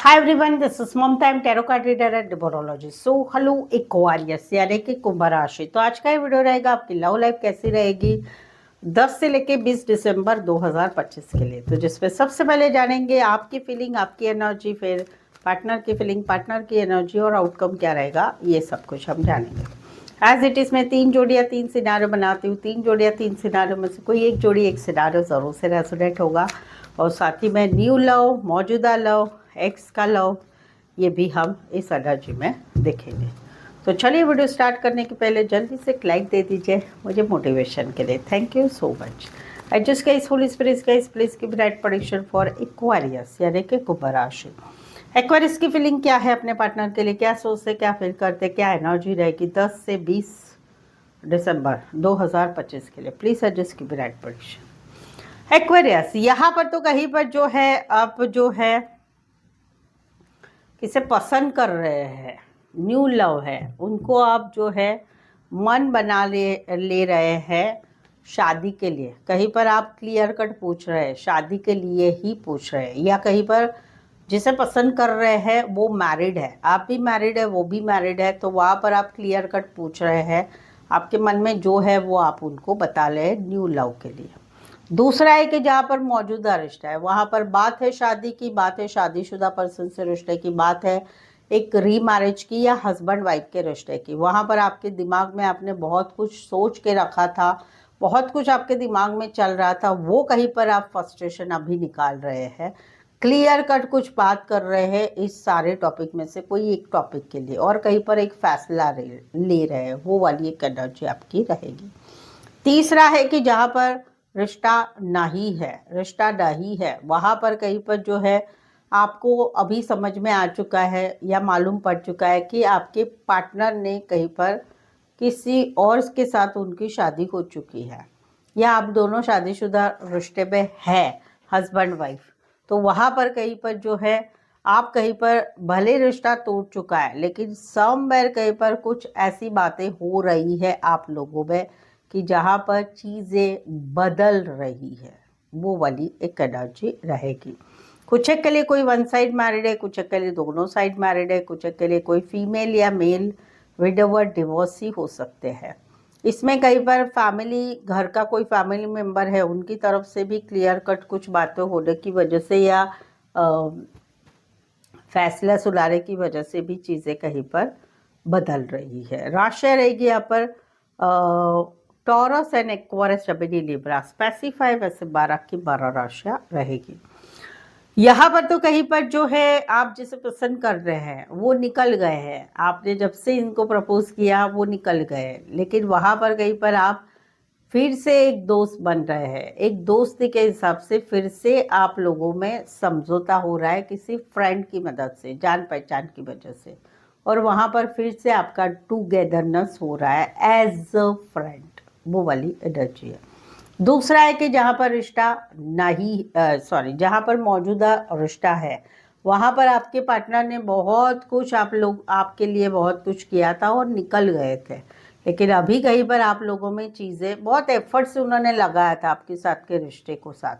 Hi everyone, this is Mamta. I'm tarot card reader and numerologist. So hello Aquarius यानी कि कुंभ राशि। तो आज का ये वीडियो रहेगा आपकी लव लाइफ कैसी रहेगी 10 से लेके 20 दिसंबर 2025 के लिए। तो जिसमें सबसे पहले जानेंगे आपकी फीलिंग, आपकी एनर्जी, फिर पार्टनर की फीलिंग, पार्टनर की एनर्जी और आउटकम क्या रहेगा, ये सब कुछ हम जानेंगे। एज इट इज मैं 3 जोड़ियाँ 3 सिनारियो बनाती हूँ। 3 जोड़ियाँ 3 सिनारियो में से कोई एक जोड़ी एक सिनारियो ज़रूर से रेजोनेट होगा। और साथ ही में न्यू लव, मौजूदा लव, एक्स का लव, ये भी हम इस एनर्जी में देखेंगे। तो चलिए वीडियो स्टार्ट करने के पहले जल्दी से एक लाइक दे दीजिए मुझे मोटिवेशन के लिए। Thank you so much. I just guys Holi spirit guys please give right prediction for Aquarius यानी कि कुंभ राशि। एक्वेरियस की फीलिंग क्या है अपने पार्टनर के लिए, क्या सोचते, क्या फील करते, क्या एनर्जी रहेगी 10 से 20 दिसंबर 2025 के लिए। Please adjust give right prediction. Aquarius यहाँ पर तो कहीं पर जो है आप जो है किसे पसंद कर रहे हैं, न्यू लव है, उनको आप जो है मन बना ले रहे हैं शादी के लिए। कहीं पर आप क्लियर कट पूछ रहे हैं, शादी के लिए ही पूछ रहे हैं, या कहीं पर जिसे पसंद कर रहे हैं वो मैरिड है, आप भी मैरिड है, वो भी मैरिड है, तो वहाँ पर आप क्लियर कट पूछ रहे हैं। आपके मन में जो है वो आप उनको बता रहे हैं न्यू लव के लिए। दूसरा है कि जहाँ पर मौजूदा रिश्ता है वहाँ पर बात है शादी की, बात है शादीशुदा पर्सन से रिश्ते की, बात है एक रीमैरिज की या हस्बैंड वाइफ के रिश्ते की। वहाँ पर आपके दिमाग में आपने बहुत कुछ सोच के रखा था, बहुत कुछ आपके दिमाग में चल रहा था, वो कहीं पर आप फ्रस्ट्रेशन अभी निकाल रहे हैं, क्लियर कट कुछ बात कर रहे हैं इस सारे टॉपिक में से कोई एक टॉपिक के लिए, और कहीं पर एक फैसला ले रहे हैं, वो वाली एक एनर्जी आपकी रहेगी। तीसरा है कि जहाँ पर रिश्ता नहीं है, रिश्ता नहीं है, वहाँ पर कहीं पर जो है आपको अभी समझ में आ चुका है या मालूम पड़ चुका है कि आपके पार्टनर ने कहीं पर किसी और के साथ उनकी शादी हो चुकी है, या आप दोनों शादीशुदा रिश्ते में है, हस्बैंड वाइफ। तो वहाँ पर कहीं पर जो है आप कहीं पर भले रिश्ता टूट चुका है, लेकिन समवेयर कहीं पर कुछ ऐसी बातें हो रही है आप लोगों में कि जहाँ पर चीज़ें बदल रही है, वो वाली एक एनर्जी रहेगी। कुछ एक के लिए कोई वन साइड मैरिड है, कुछ एक के लिए दोनों साइड मैरिड है, कुछ एक के लिए कोई फीमेल या मेल विडोवर डिवोर्सी हो सकते हैं। इसमें कई बार फैमिली, घर का कोई फैमिली मेम्बर है, उनकी तरफ से भी क्लियर कट कुछ बातें होने की वजह से या फैसला सुनाने की वजह से भी चीज़ें कहीं पर बदल रही है। राशि रहेगी यहाँ पर taurus and Aquarius, Gemini, Libra. Specify वैसे 12 की 12 राशियाँ रहेगी। यहाँ पर तो कहीं पर जो है आप जिसे पसंद कर रहे हैं वो निकल गए हैं, आपने जब से इनको प्रपोज किया वो निकल गए, लेकिन वहाँ पर कहीं पर आप फिर से एक दोस्त बन रहे हैं। एक दोस्ती के हिसाब से फिर से आप लोगों में समझौता हो रहा है किसी फ्रेंड की मदद से, जान पहचान की वजह से, और वहाँ पर फिर से आपका टूगेदरनेस हो रहा है एज अ फ्रेंड, वो वाली एनर्जी है। दूसरा है कि जहाँ पर रिश्ता नहीं जहाँ पर मौजूदा रिश्ता है वहाँ पर आपके पार्टनर ने बहुत कुछ आपके लिए बहुत कुछ किया था और निकल गए थे, लेकिन अभी कहीं पर आप लोगों में चीज़ें बहुत एफर्ट से उन्होंने लगाया था आपके साथ के रिश्ते को साथ,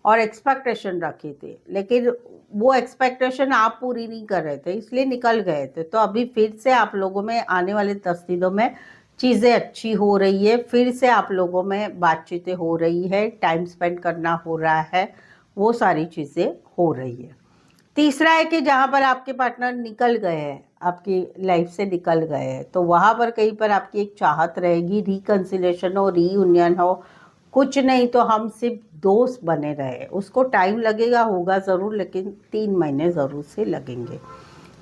और एक्सपेक्टेशन रखी थी, लेकिन वो एक्सपेक्टेशन आप पूरी नहीं कर रहे थे इसलिए निकल गए थे। तो अभी फिर से आप लोगों में आने वाले 10 दिनों में चीज़ें अच्छी हो रही है, फिर से आप लोगों में बातचीतें हो रही है, टाइम स्पेंड करना हो रहा है, वो सारी चीज़ें हो रही है। तीसरा है कि जहाँ पर आपके पार्टनर निकल गए हैं, आपकी लाइफ से निकल गए हैं, तो वहाँ पर कहीं पर आपकी एक चाहत रहेगी रिकन्सिलेशन हो, रीयूनियन हो। कुछ नहीं तो हम सिर्फ दोस्त बने रहे, उसको टाइम लगेगा, होगा ज़रूर, लेकिन 3 महीने ज़रूर से लगेंगे।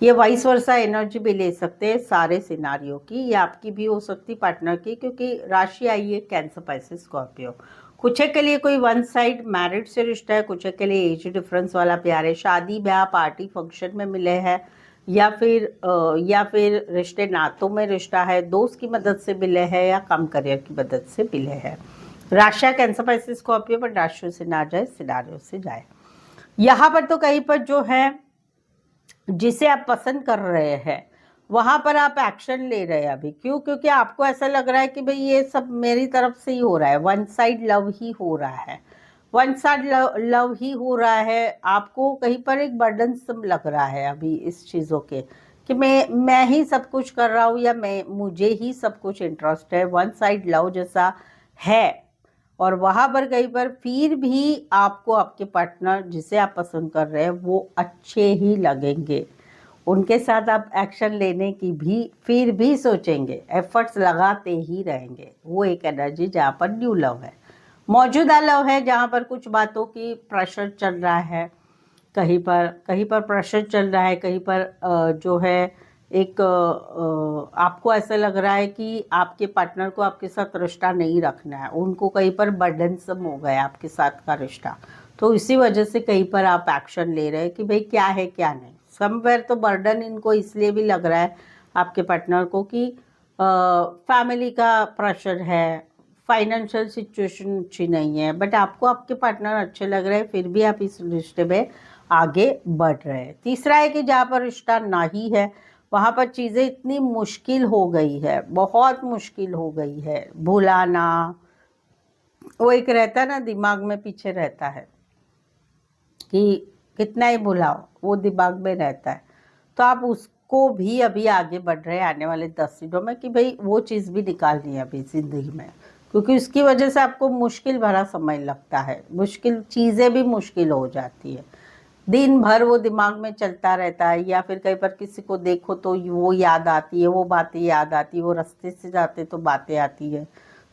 ये वाइस वर्सा एनर्जी भी ले सकते हैं सारे सिनारियों की, ये आपकी भी हो सकती पार्टनर की, क्योंकि राशि आई है कैंसर, पाइसेस, स्कॉर्पियो। कुछ के लिए कोई वन साइड मैरिड से रिश्ता है, कुछ के लिए एज डिफरेंस वाला प्यार है, शादी ब्याह पार्टी फंक्शन में मिले हैं, या फिर रिश्ते नातों में रिश्ता है, दोस्त की मदद से मिले हैं या कम करियर की मदद से मिले हैं। राशि कैंसर, पाइसेस, स्कॉर्पियो, पर राशियों से ना जाए, सिनारियों से जाए। यहाँ पर तो कहीं पर जो है जिसे आप पसंद कर रहे हैं वहाँ पर आप एक्शन ले रहे हैं अभी। क्यों? क्योंकि आपको ऐसा लग रहा है कि भाई ये सब मेरी तरफ से ही हो रहा है, वन साइड लव ही हो रहा है। वन साइड लव ही हो रहा है, आपको कहीं पर एक बर्डनसम लग रहा है अभी इस चीज़ों के कि मैं ही सब कुछ कर रहा हूँ या मुझे ही सब कुछ इंटरेस्ट है, वन साइड लव जैसा है। और वहाँ पर कहीं पर फिर भी आपको आपके पार्टनर जिसे आप पसंद कर रहे हैं वो अच्छे ही लगेंगे, उनके साथ आप एक्शन लेने की भी फिर भी सोचेंगे, एफर्ट्स लगाते ही रहेंगे। वो एक एनर्जी जहाँ पर न्यू लव है, मौजूदा लव है, जहाँ पर कुछ बातों की प्रेशर चल रहा है, कहीं पर प्रेशर चल रहा है, कहीं पर जो है एक आपको ऐसा लग रहा है कि आपके पार्टनर को आपके साथ रिश्ता नहीं रखना है, उनको कहीं पर बर्डनसम हो गया आपके साथ का रिश्ता, तो इसी वजह से कहीं पर आप एक्शन ले रहे हैं कि भाई क्या है क्या नहीं। समवेयर तो बर्डन इनको इसलिए भी लग रहा है आपके पार्टनर को कि फैमिली का प्रेशर है, फाइनेंशियल सिचुएशन अच्छी नहीं है, बट आपको आपके पार्टनर अच्छे लग रहे हैं फिर भी आप इस रिश्ते में आगे बढ़ रहे हैं। तीसरा है कि जहाँ पर रिश्ता नहीं है वहाँ पर चीज़ें इतनी मुश्किल हो गई है, बहुत मुश्किल हो गई है, भुलाना, वो एक रहता है ना दिमाग में पीछे रहता है कि कितना ही भुलाओ, वो दिमाग में रहता है, तो आप उसको भी अभी आगे बढ़ रहे हैं आने वाले 10 दिनों में कि भाई वो चीज़ भी निकालनी है अभी ज़िंदगी में, क्योंकि उसकी वजह से आपको मुश्किल भरा समय लगता है, मुश्किल चीज़ें भी मुश्किल हो जाती है, दिन भर वो दिमाग में चलता रहता है, या फिर कहीं पर किसी को देखो तो वो याद आती है, वो बातें याद आती है, वो रास्ते से जाते तो बातें आती है,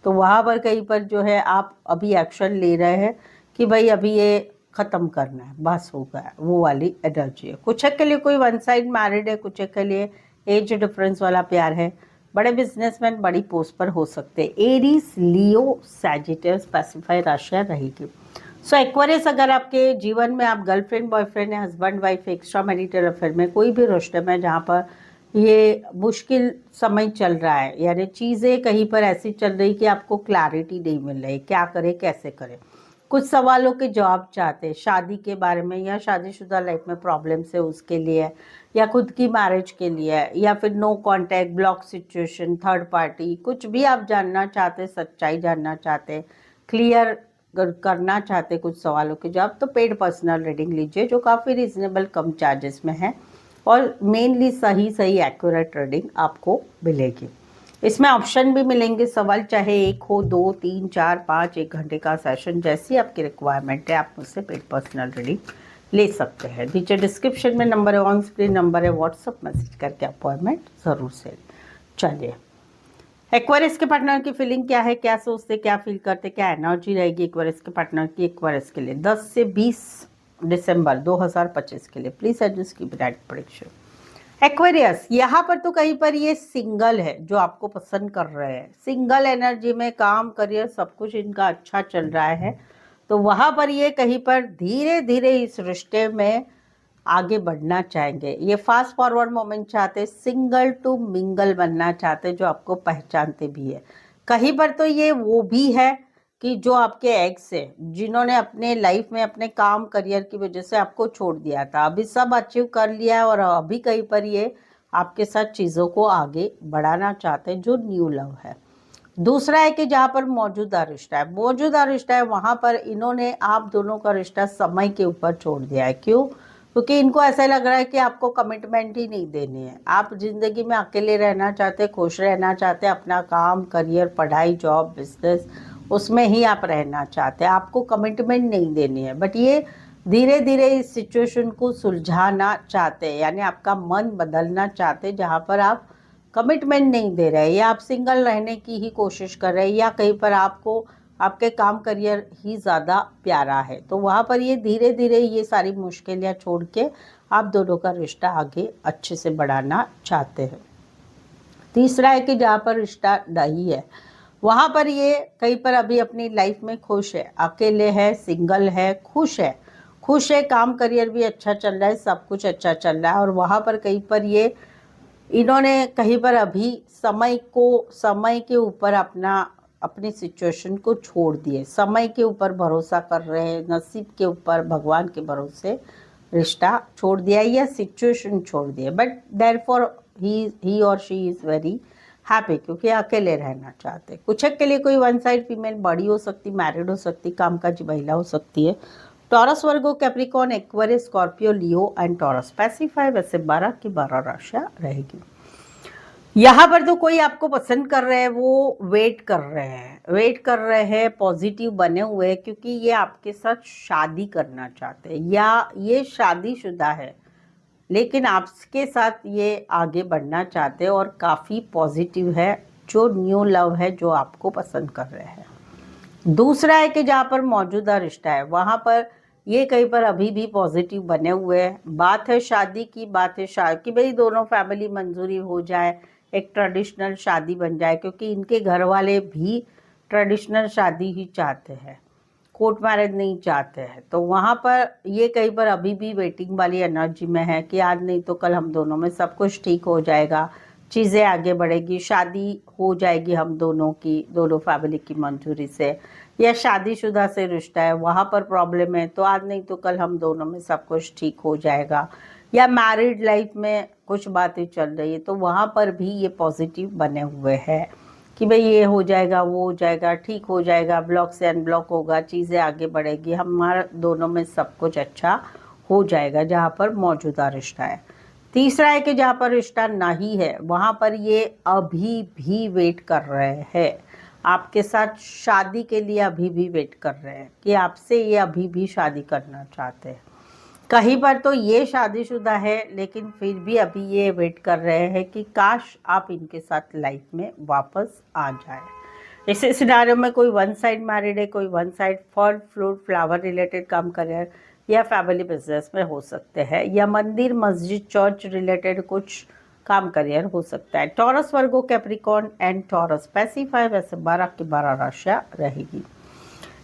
तो वहाँ पर कहीं पर जो है आप अभी एक्शन ले रहे हैं कि भाई अभी ये ख़त्म करना है, बस हो गया, वो वाली एनर्जी है। कुछ एक के लिए कोई वन साइड मैरिड है, कुछ एक के लिए एज डिफरेंस वाला प्यार है, बड़े बिजनेसमैन बड़ी पोस्ट पर हो सकते हैं। एरीज, लियो, सैजिटेरियस स्पेसिफाई राशियाँ रहेगी। सो एक्वेरियस, अगर आपके जीवन में आप गर्लफ्रेंड बॉयफ्रेंड है, husband wife, extra marital affair में कोई भी रिश्ते में जहाँ पर ये मुश्किल समय चल रहा है, यानी चीज़ें कहीं पर ऐसी चल रही कि आपको क्लैरिटी नहीं मिल रही, क्या करें कैसे करें, कुछ सवालों के जवाब चाहते हैं शादी के बारे में, या शादीशुदा लाइफ में प्रॉब्लम्स है उसके लिए, या खुद की मैरिज के लिए, या फिर no contact, block situation, third party, कुछ भी आप जानना चाहते, सच्चाई जानना चाहते, क्लियर करना चाहते कुछ सवालों के जवाब, तो पेड पर्सनल रीडिंग लीजिए जो काफ़ी रीजनेबल कम चार्जेस में है, और मेनली सही एक्यूरेट रीडिंग आपको मिलेगी। इसमें ऑप्शन भी मिलेंगे, सवाल चाहे 1 हो, 2, 3, 4, 5, 1 घंटे का सेशन, जैसी आपकी रिक्वायरमेंट है आप मुझसे पेड पर्सनल रीडिंग ले सकते हैं। नीचे डिस्क्रिप्शन में नंबर है, ऑन स्क्रीन नंबर है, व्हाट्सअप मैसेज करके अपॉइंटमेंट ज़रूर से चलिए। एक्वेरियस के पार्टनर की फीलिंग क्या है, क्या सोचते, क्या फील करते, क्या एनर्जी रहेगी एक्वेरियस के पार्टनर की एक्वेरियस के लिए 10 से 20 दिसंबर 2025 के लिए। प्लीज एडजस्ट की डायरेक्ट प्रेडिक्शन। एक्वेरियस, यहाँ पर तो कहीं पर ये सिंगल है जो आपको पसंद कर रहे हैं, सिंगल एनर्जी में काम करियर सब कुछ इनका अच्छा चल रहा है, तो वहाँ पर ये कहीं पर धीरे धीरे इस रिश्ते में आगे बढ़ना चाहेंगे, ये फास्ट फॉरवर्ड मोमेंट चाहते, सिंगल टू मिंगल बनना चाहते, जो आपको पहचानते भी है। कहीं पर तो ये वो भी है कि जो आपके एक्स है जिन्होंने अपने लाइफ में अपने काम करियर की वजह से आपको छोड़ दिया था, अभी सब अचीव कर लिया है, और अभी कहीं पर ये आपके साथ चीज़ों को आगे बढ़ाना चाहते हैं, जो न्यू लव है। दूसरा है कि जहाँ पर मौजूदा रिश्ता है, वहाँ पर इन्होंने आप दोनों का रिश्ता समय के ऊपर छोड़ दिया है। क्यों? क्योंकि इनको ऐसा लग रहा है कि आपको कमिटमेंट ही नहीं देनी है, आप जिंदगी में अकेले रहना चाहते, खुश रहना चाहते, अपना काम करियर पढ़ाई जॉब बिजनेस उसमें ही आप रहना चाहते हैं, आपको कमिटमेंट नहीं देनी है, बट ये धीरे धीरे इस सिचुएशन को सुलझाना चाहते हैं, यानी आपका मन बदलना चाहते, जहाँ पर आप कमिटमेंट नहीं दे रहे, या आप सिंगल रहने की ही कोशिश कर रहे हैं, या कहीं पर आपको आपके काम करियर ही ज़्यादा प्यारा है, तो वहाँ पर ये धीरे धीरे ये सारी मुश्किलें छोड़ के आप दोनों का रिश्ता आगे अच्छे से बढ़ाना चाहते हैं। तीसरा है कि जहाँ पर रिश्ता नहीं है वहाँ पर ये कहीं पर अभी अपनी लाइफ में खुश है, अकेले है, सिंगल है, खुश है, काम करियर भी अच्छा चल रहा है, सब कुछ अच्छा चल रहा है, और वहाँ पर कहीं पर ये इन्होंने कहीं पर अभी समय के ऊपर अपनी सिचुएशन को छोड़ दिए, समय के ऊपर भरोसा कर रहे हैं, नसीब के ऊपर भगवान के भरोसे रिश्ता छोड़ दिया या सिचुएशन छोड़ दिया, बट देयरफॉर ही और शी इज़ वेरी हैप्पी, क्योंकि अकेले रहना चाहते हैं। कुछ एक के लिए कोई वन साइड फीमेल बड़ी हो सकती, मैरिड हो सकती, कामकाजी महिला हो सकती है। Taurus, Virgo, Capricorn, Aquarius, Scorpio, Leo and taurus specify वैसे 12 की 12 राशियां रहेगी। यहाँ पर तो कोई आपको पसंद कर रहे हैं, वो वेट कर रहे हैं, पॉजिटिव बने हुए हैं, क्योंकि ये आपके साथ शादी करना चाहते हैं या ये शादीशुदा है, लेकिन आपके साथ ये आगे बढ़ना चाहते हैं और काफ़ी पॉजिटिव है, जो न्यू लव है जो आपको पसंद कर रहे हैं। दूसरा है कि जहाँ पर मौजूदा रिश्ता है वहाँ पर ये कहीं पर अभी भी पॉजिटिव बने हुए हैं। बात है शादी की, बात है शादी कि भाई दोनों फैमिली मंजूरी हो जाए, एक ट्रेडिशनल शादी बन जाए, क्योंकि इनके घर वाले भी ट्रेडिशनल शादी ही चाहते हैं, कोर्ट मैरिज नहीं चाहते हैं। तो वहाँ पर ये कहीं पर अभी भी वेटिंग वाली एनर्जी में है कि आज नहीं तो कल हम दोनों में सब कुछ ठीक हो जाएगा, चीज़ें आगे बढ़ेगी, शादी हो जाएगी हम दोनों की, दोनों फैमिली की मंजूरी से। या शादीशुदा से रिश्ता है, वहाँ पर प्रॉब्लम है, तो आज नहीं तो कल हम दोनों में सब कुछ ठीक हो जाएगा। या मैरिड लाइफ में कुछ बातें चल रही है, तो वहाँ पर भी ये पॉजिटिव बने हुए हैं कि भाई ये हो जाएगा, वो हो जाएगा, ठीक हो जाएगा, ब्लॉक से अनब्लॉक होगा, चीज़ें आगे बढ़ेगी, हमारा दोनों में सब कुछ अच्छा हो जाएगा, जहाँ पर मौजूदा रिश्ता है। तीसरा है कि जहाँ पर रिश्ता नहीं है वहाँ पर ये अभी भी वेट कर रहे हैं, आपके साथ शादी के लिए अभी भी वेट कर रहे हैं कि आपसे ये अभी भी शादी करना चाहते हैं। कहीं पर तो ये शादीशुदा है, लेकिन फिर भी अभी ये वेट कर रहे हैं कि काश आप इनके साथ लाइफ में वापस आ जाए। इस सिनारियो में कोई वन साइड मैरिड है, कोई वन साइड फल फ्रूट फ्लावर रिलेटेड काम करियर या फैमिली बिजनेस में हो सकते हैं, या मंदिर मस्जिद चर्च रिलेटेड कुछ काम करियर हो सकता है। Taurus, Virgo, Capricorn and taurus specify वैसे 12 की 12 राशियाँ रहेगी।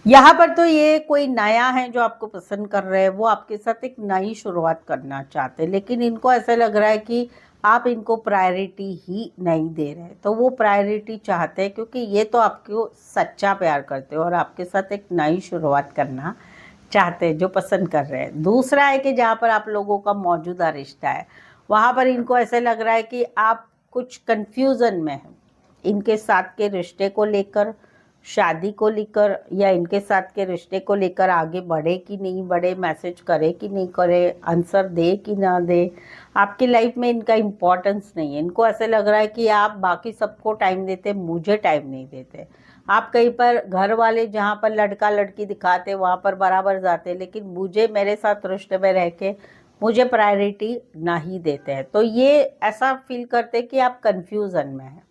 यहाँ पर तो ये कोई नया है जो आपको पसंद कर रहे हैं, वो आपके साथ एक नई शुरुआत करना चाहते हैं, लेकिन इनको ऐसा लग रहा है कि आप इनको प्रायोरिटी ही नहीं दे रहे। तो वो प्रायोरिटी चाहते हैं, क्योंकि ये तो आपको सच्चा प्यार करते हो और आपके साथ एक नई शुरुआत करना चाहते हैं, जो पसंद कर रहे हैं। दूसरा है कि जहाँ पर आप लोगों का मौजूदा रिश्ता है, वहाँ पर इनको ऐसा लग रहा है कि आप कुछ कन्फ्यूज़न में हैं इनके साथ के रिश्ते को लेकर, शादी को लेकर, या इनके साथ के रिश्ते को लेकर आगे बढ़े कि नहीं बढ़े, मैसेज करे कि नहीं करे, आंसर दे कि ना दे। आपकी लाइफ में इनका इम्पोर्टेंस नहीं है। इनको ऐसे लग रहा है कि आप बाकी सबको टाइम देते, मुझे टाइम नहीं देते। आप कहीं पर घर वाले जहाँ पर लड़का लड़की दिखाते वहाँ पर बराबर जाते, लेकिन मुझे मेरे साथ रिश्ते में रह के मुझे प्रायोरिटी नहीं देते हैं। तो ये ऐसा फील करते कि आप कन्फ्यूज़न में हैं,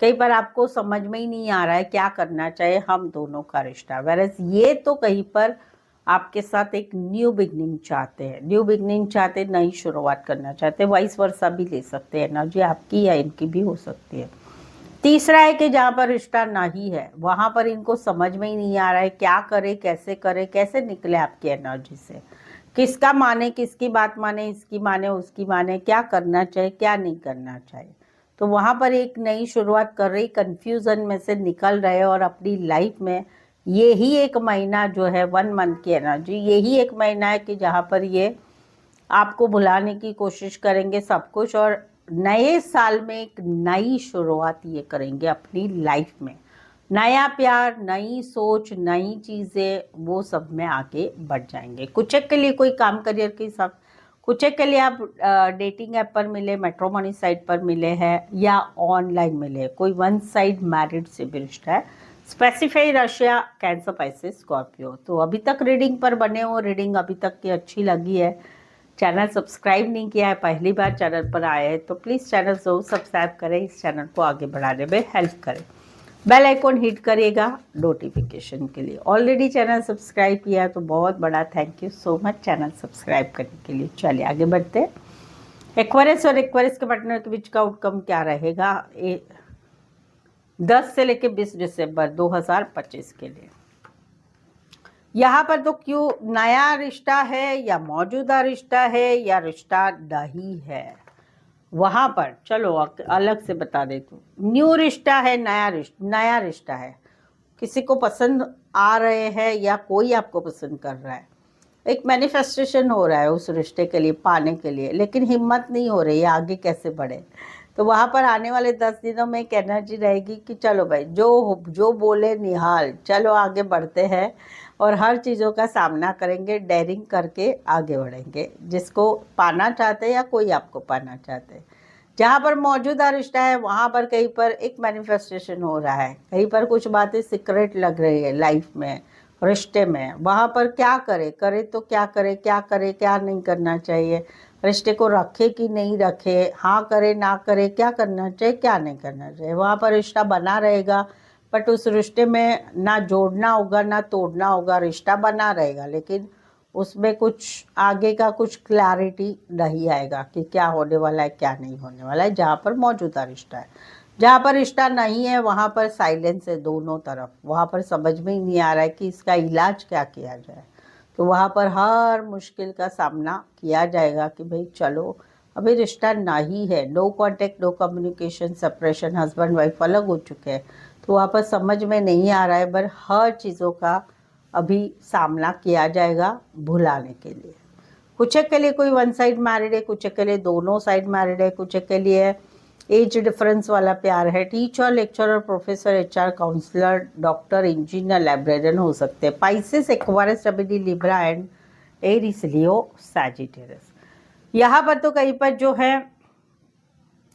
कई बार आपको समझ में ही नहीं आ रहा है क्या करना चाहिए हम दोनों का रिश्ता। वेरएज़ ये तो कहीं पर आपके साथ एक न्यू बिगनिंग चाहते हैं, न्यू बिगनिंग चाहते, नई शुरुआत करना चाहते हैं। वाइस वर्सा भी ले सकते हैं, एनर्जी आपकी या इनकी भी हो सकती है। तीसरा है कि जहाँ पर रिश्ता नहीं है वहाँ पर इनको समझ में ही नहीं आ रहा है क्या करे, कैसे निकले आपकी एनर्जी से, किसका माने, किसकी बात माने, इसकी माने उसकी माने, क्या करना चाहिए क्या नहीं करना चाहिए। तो वहाँ पर एक नई शुरुआत कर रही, कन्फ्यूज़न में से निकल रहे, और अपनी लाइफ में यही एक महीना जो है 1 मंथ की एनर्जी, यही एक महीना है कि जहाँ पर ये आपको भुलाने की कोशिश करेंगे सब कुछ, और नए साल में एक नई शुरुआत ये करेंगे अपनी लाइफ में। नया प्यार, नई सोच, नई चीज़ें, वो सब में आगे बढ़ जाएंगे। कुछ एक के लिए कोई काम करियर के हिसाब, कुछ एक के लिए आप डेटिंग ऐप पर मिले, मैट्रिमोनी साइट पर मिले हैं, या ऑनलाइन मिले, कोई वन साइड मैरिड से भी रिश्ता है। स्पेसिफाई राशियाँ कैंसर, पाइसेस, स्कॉर्पियो। तो अभी तक रीडिंग पर बने हो, रीडिंग अभी तक की अच्छी लगी है, चैनल सब्सक्राइब नहीं किया है, पहली बार चैनल पर आए हैं, तो प्लीज़ चैनल ज़रूर सब्सक्राइब करें, इस चैनल को आगे बढ़ाने में हेल्प करें। बेल आइकॉन हिट करिएगा नोटिफिकेशन के लिए। ऑलरेडी चैनल सब्सक्राइब किया है तो बहुत बड़ा thank you so much channel subscribe करने के लिए। चलिए आगे बढ़ते हैं। एक्वेरियस और एक्वेरियस के पार्टनर के बीच का आउटकम क्या रहेगा 10 से लेकर 20 दिसंबर 2025 के लिए। यहाँ पर तो क्यों नया रिश्ता है या मौजूदा रिश्ता है या रिश्ता नहीं है, वहाँ पर चलो अलग से बता देती हूँ। न्यू रिश्ता है, नया रिश्ता है, किसी को पसंद आ रहे हैं या कोई आपको पसंद कर रहा है, एक मैनिफेस्टेशन हो रहा है उस रिश्ते के लिए पाने के लिए, लेकिन हिम्मत नहीं हो रही है आगे कैसे बढ़े। तो वहाँ पर आने वाले 10 दिनों में एक एनर्जी रहेगी कि चलो भाई जो बोले निहाल, चलो आगे बढ़ते हैं और हर चीज़ों का सामना करेंगे, डेयरिंग करके आगे बढ़ेंगे, जिसको पाना चाहते हैं या कोई आपको पाना चाहते हैं। जहाँ पर मौजूदा रिश्ता है वहाँ पर कहीं पर एक मैनिफेस्टेशन हो रहा है, कहीं पर कुछ बातें सीक्रेट लग रही है लाइफ में, रिश्ते में। वहाँ पर क्या करे तो क्या करे, क्या नहीं करना चाहिए, रिश्ते को रखे कि नहीं रखे, हाँ करे ना करे, क्या करना चाहिए क्या नहीं करना चाहिए। वहाँ पर रिश्ता बना रहेगा, बट उस रिश्ते में ना जोड़ना होगा ना तोड़ना होगा, रिश्ता बना रहेगा लेकिन उसमें कुछ आगे का कुछ क्लैरिटी नहीं आएगा कि क्या होने वाला है क्या नहीं होने वाला है। जहाँ पर मौजूदा रिश्ता है, जहाँ पर रिश्ता नहीं है वहाँ पर साइलेंस है दोनों तरफ, वहाँ पर समझ में ही नहीं आ रहा है कि इसका इलाज क्या किया जाए। तो वहाँ पर हर मुश्किल का सामना किया जाएगा कि भाई चलो अभी रिश्ता नहीं है, no contact no communication, separation, husband wife अलग हो चुके हैं। तो वहाँ पर समझ में नहीं आ रहा है, पर हर चीज़ों का अभी सामना किया जाएगा भुलाने के लिए। कुछ के लिए कोई वन साइड मैरिड है, कुछ के लिए दोनों साइड मैरिड है, कुछ के लिए एज डिफरेंस वाला प्यार है। Teacher, lecturer, professor, HR, counsellor, doctor, engineer, librarian हो सकते हैं। Pisces, Aquarius, Gemini, Libra and Aries, Leo, Sagittarius. यहाँ पर तो कहीं पर जो है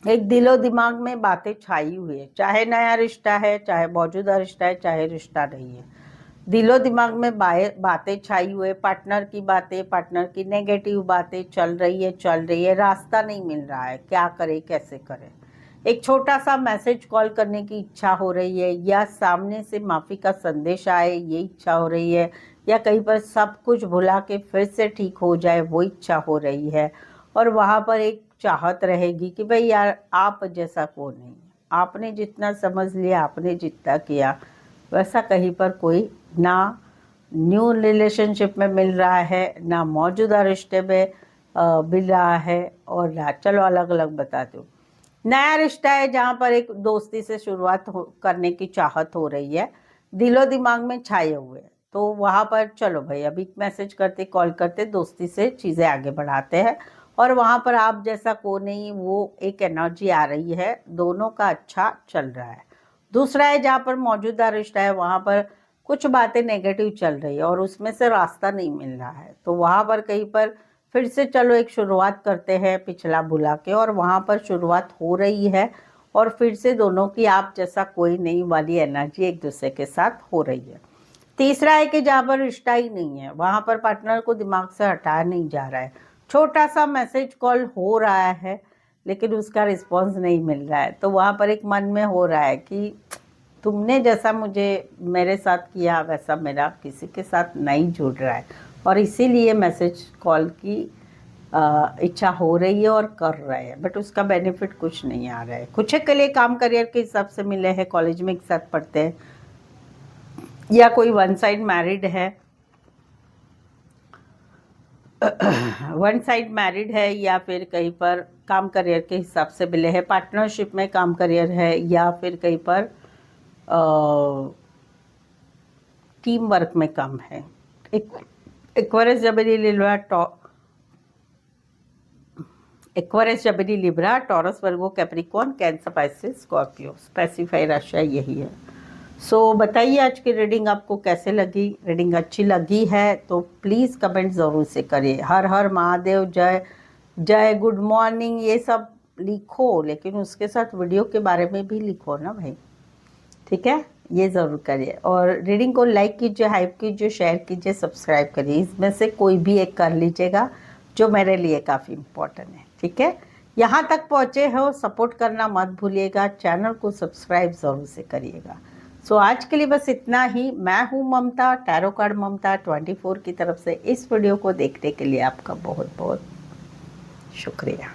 एक दिलो दिमाग में बातें छाई हुई है, चाहे नया रिश्ता है, चाहे मौजूदा रिश्ता है, चाहे रिश्ता नहीं है। दिलो दिमाग में बातें छाई हुए, पार्टनर की बातें, पार्टनर की नेगेटिव बातें चल रही है, रास्ता नहीं मिल रहा है, क्या करे कैसे करे। एक छोटा सा मैसेज कॉल करने की इच्छा हो रही है, या सामने से माफ़ी का संदेश आए ये इच्छा हो रही है, या कहीं पर सब कुछ भुला के फिर से ठीक हो जाए वो इच्छा हो रही है। और वहाँ पर एक चाहत रहेगी कि भाई यार आप जैसा कौन नहीं, आपने जितना समझ लिया, आपने जितना किया वैसा कहीं पर कोई ना न्यू रिलेशनशिप में मिल रहा है, ना मौजूदा रिश्ते में मिल रहा है, और ना, चलो अलग अलग बताती हूँ। नया रिश्ता है जहाँ पर एक दोस्ती से शुरुआत करने की चाहत हो रही है, दिलो दिमाग में छाए हुए। तो वहाँ पर चलो भाई अभी मैसेज करते, कॉल करते, दोस्ती से चीज़ें आगे बढ़ाते हैं, और वहाँ पर आप जैसा को नहीं वो एक एनर्जी आ रही है, दोनों का अच्छा चल रहा है। दूसरा है जहाँ पर मौजूदा रिश्ता है वहाँ पर कुछ बातें नेगेटिव चल रही है और उसमें से रास्ता नहीं मिल रहा है। तो वहाँ पर कहीं पर फिर से चलो एक शुरुआत करते हैं पिछला भुला के, और वहाँ पर शुरुआत हो रही है, और फिर से दोनों की आप जैसा कोई नहीं वाली एनर्जी एक दूसरे के साथ हो रही है। तीसरा है कि जहाँ पर रिश्ता ही नहीं है वहाँ पर पार्टनर को दिमाग से हटाया नहीं जा रहा है, छोटा सा मैसेज कॉल हो रहा है लेकिन उसका रिस्पॉन्स नहीं मिल रहा है। तो वहाँ पर एक मन में हो रहा है कि तुमने जैसा मुझे मेरे साथ किया वैसा मेरा किसी के साथ नहीं जुड़ रहा है, और इसीलिए मैसेज कॉल की इच्छा हो रही है और कर रहे हैं, बट उसका बेनिफिट कुछ नहीं आ रहा है। कुछ के लिए काम करियर के हिसाब से मिले हैं, कॉलेज में एक साथ पढ़ते हैं, या कोई वन साइड मैरिड है, वन साइड मैरिड है, या फिर कहीं पर काम करियर के हिसाब से मिले हैं, पार्टनरशिप में काम करियर है, या फिर कहीं पर टीम वर्क में कम है। Aquarius, Gemini, Libra, Taurus, Virgo, Capricorn, Cancer, Pisces, Scorpio. Specify राशि यही है। सो बताइए आज की रीडिंग आपको कैसे लगी। रीडिंग अच्छी लगी है तो प्लीज़ कमेंट ज़रूर से करिए। हर हर महादेव, जय जय, गुड मॉर्निंग, ये सब लिखो, लेकिन उसके साथ वीडियो के बारे में भी लिखो ना भाई, ठीक है, ये ज़रूर करिए। और रीडिंग को लाइक कीजिए, हाइप कीजिए, शेयर कीजिए, सब्सक्राइब करिए। इसमें से कोई भी एक कर लीजिएगा जो मेरे लिए काफ़ी इम्पोर्टेंट है, ठीक है। यहाँ तक पहुँचे हो, सपोर्ट करना मत भूलिएगा, चैनल को सब्सक्राइब ज़रूर से करिएगा। सो आज के लिए बस इतना ही। मैं हूँ ममता, टैरो कार्ड ममता 24 की तरफ से। इस वीडियो को देखने के लिए आपका बहुत बहुत शुक्रिया।